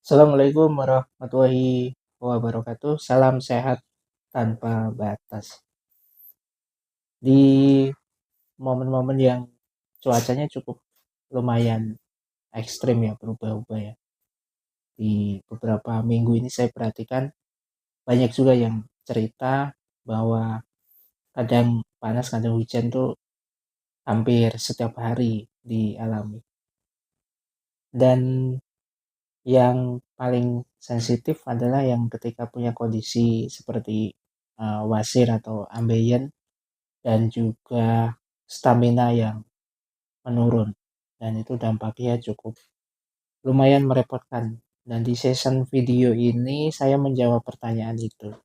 Assalamualaikum warahmatullahi wabarakatuh. Salam sehat tanpa batas. Di momen-momen yang cuacanya cukup lumayan ekstrim ya, berubah-ubah ya. Di beberapa minggu ini saya perhatikan banyak juga yang cerita bahwa kadang panas, kadang hujan tuh hampir setiap hari dialami. Dan yang paling sensitif adalah yang ketika punya kondisi seperti wasir atau ambeien dan juga stamina yang menurun, dan itu dampaknya cukup lumayan merepotkan. Dan di session video ini saya menjawab pertanyaan itu.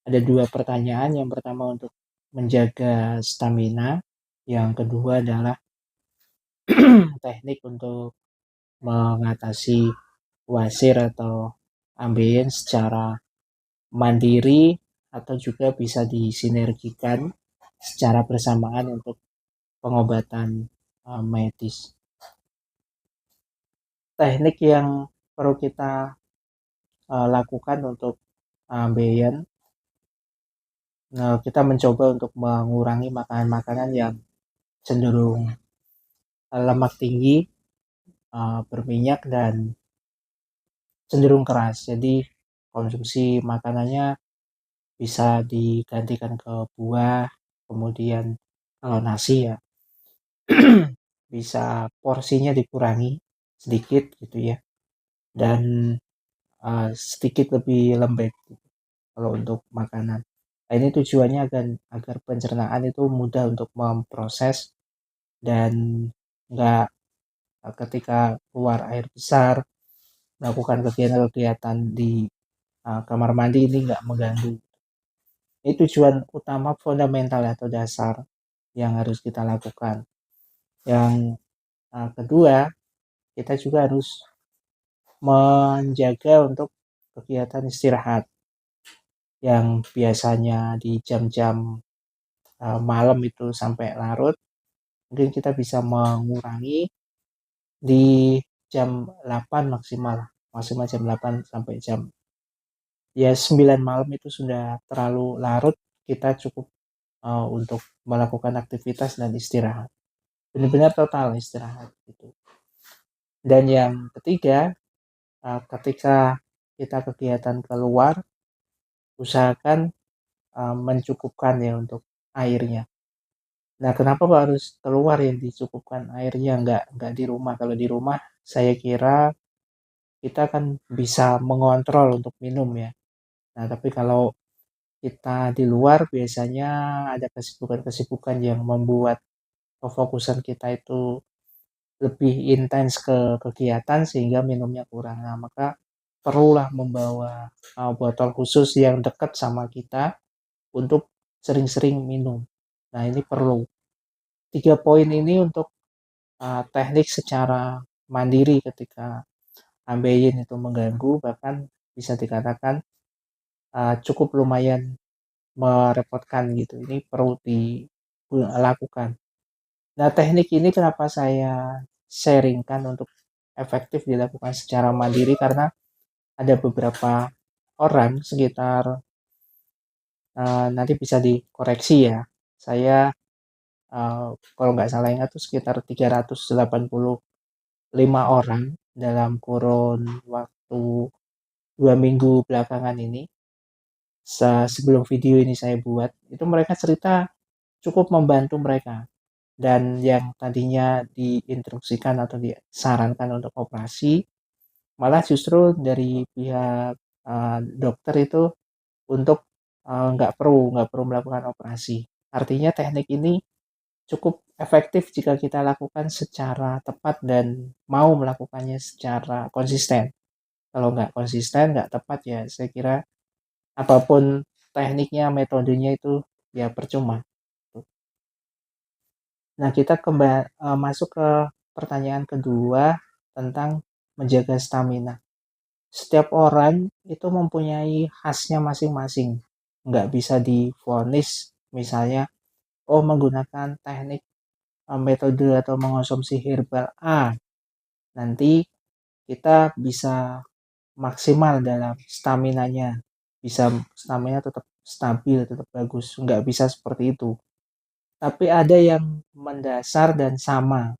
Ada dua pertanyaan. Yang pertama untuk menjaga stamina, yang kedua adalah teknik untuk mengatasi wasir atau ambien secara mandiri atau juga bisa disinergikan secara bersamaan untuk pengobatan medis. Teknik yang perlu kita lakukan untuk ambien, kita mencoba untuk mengurangi makanan-makanan yang cenderung lemak tinggi, berminyak, dan cenderung keras. Jadi konsumsi makanannya bisa digantikan ke buah, kemudian kalau nasi ya bisa porsinya dikurangi sedikit gitu ya, dan sedikit lebih lembek gitu, kalau untuk makanan. Nah, ini tujuannya agar pencernaan itu mudah untuk memproses dan nggak ketika keluar air besar melakukan kegiatan-kegiatan di kamar mandi ini nggak mengganggu. Ini tujuan utama fundamental atau dasar yang harus kita lakukan. Yang kedua, kita juga harus menjaga untuk kegiatan istirahat yang biasanya di jam-jam malam itu sampai larut. Mungkin kita bisa mengurangi di jam 8 maksimal jam 8 sampai jam 9 malam itu sudah terlalu larut. Kita cukup untuk melakukan aktivitas dan istirahat, benar-benar total istirahat gitu. Dan yang ketiga, ketika kita kegiatan keluar, usahakan mencukupkan ya untuk airnya. Nah, kenapa kok harus keluar yang dicukupkan airnya, nggak di rumah? Kalau di rumah, saya kira kita kan bisa mengontrol untuk minum ya. Nah, tapi kalau kita di luar, biasanya ada kesibukan-kesibukan yang membuat kefokusan kita itu lebih intens ke kegiatan sehingga minumnya kurang. Nah, maka perlulah membawa botol khusus yang dekat sama kita untuk sering-sering minum. Nah, ini perlu. 3 poin ini untuk teknik secara mandiri ketika ambeien itu mengganggu, bahkan bisa dikatakan cukup lumayan merepotkan gitu. Ini perlu dilakukan. Nah, teknik ini kenapa saya sharingkan untuk efektif dilakukan secara mandiri, karena ada beberapa orang sekitar, nanti bisa dikoreksi ya, saya kalau nggak salah ingat tuh sekitar 385 orang dalam kurun waktu 2 minggu belakangan ini, sebelum video ini saya buat, itu mereka cerita cukup membantu mereka. Dan yang tadinya diinstruksikan atau disarankan untuk operasi, malah justru dari pihak dokter itu untuk nggak perlu melakukan operasi. Artinya teknik ini cukup efektif jika kita lakukan secara tepat dan mau melakukannya secara konsisten. Kalau nggak konsisten, nggak tepat, ya saya kira apapun tekniknya, metodenya itu ya percuma. Nah, kita masuk ke pertanyaan kedua tentang menjaga stamina. Setiap orang itu mempunyai khasnya masing-masing. Nggak bisa divonis misalnya, menggunakan teknik metode atau mengonsumsi herbal A, nanti kita bisa maksimal dalam staminanya, bisa stamina tetap stabil, tetap bagus, nggak bisa seperti itu. Tapi ada yang mendasar dan sama,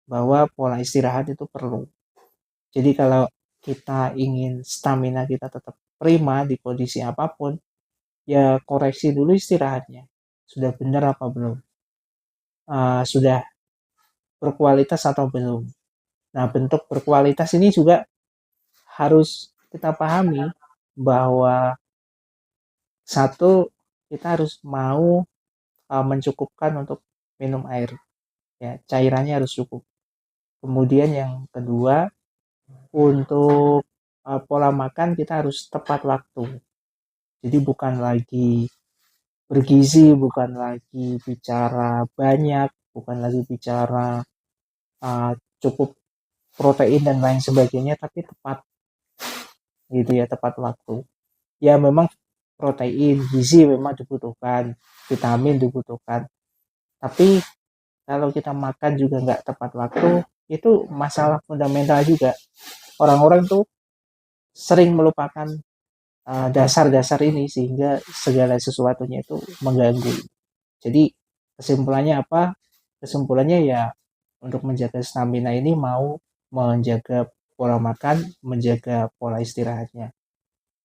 bahwa pola istirahat itu perlu. Jadi kalau kita ingin stamina kita tetap prima di kondisi apapun, ya koreksi dulu istirahatnya. Sudah benar apa belum? Sudah berkualitas atau belum? Nah, bentuk berkualitas ini juga harus kita pahami bahwa satu, kita harus mau mencukupkan untuk minum air, ya cairannya harus cukup. Kemudian yang kedua, untuk pola makan kita harus tepat waktu. Jadi bukan lagi bergizi, bukan lagi bicara banyak, bukan lagi bicara cukup protein dan lain sebagainya, tapi tepat gitu ya, tepat waktu. Ya memang protein, gizi memang dibutuhkan, vitamin dibutuhkan. Tapi kalau kita makan juga nggak tepat waktu, itu masalah fundamental juga. Orang-orang tuh sering melupakan dasar-dasar ini sehingga segala sesuatunya itu mengganggu. Jadi kesimpulannya apa? Kesimpulannya ya untuk menjaga stamina ini mau menjaga pola makan, menjaga pola istirahatnya.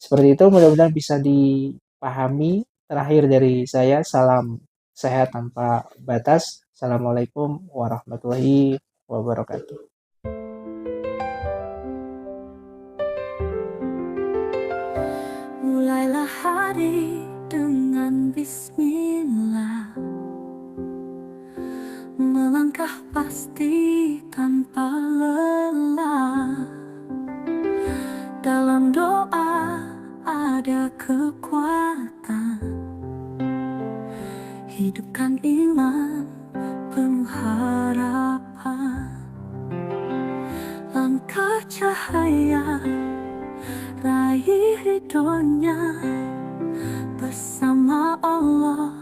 Seperti itu mudah-mudahan bisa dipahami. Terakhir dari saya, salam sehat tanpa batas. Assalamualaikum warahmatullahi wabarakatuh. Mulailah hari dengan bismillah, melangkah pasti tanpa lelah. Dalam doa ada kekuatan, hidupkan iman penuh harapan. Langkah cahaya, raih ridhonya, bersama Allah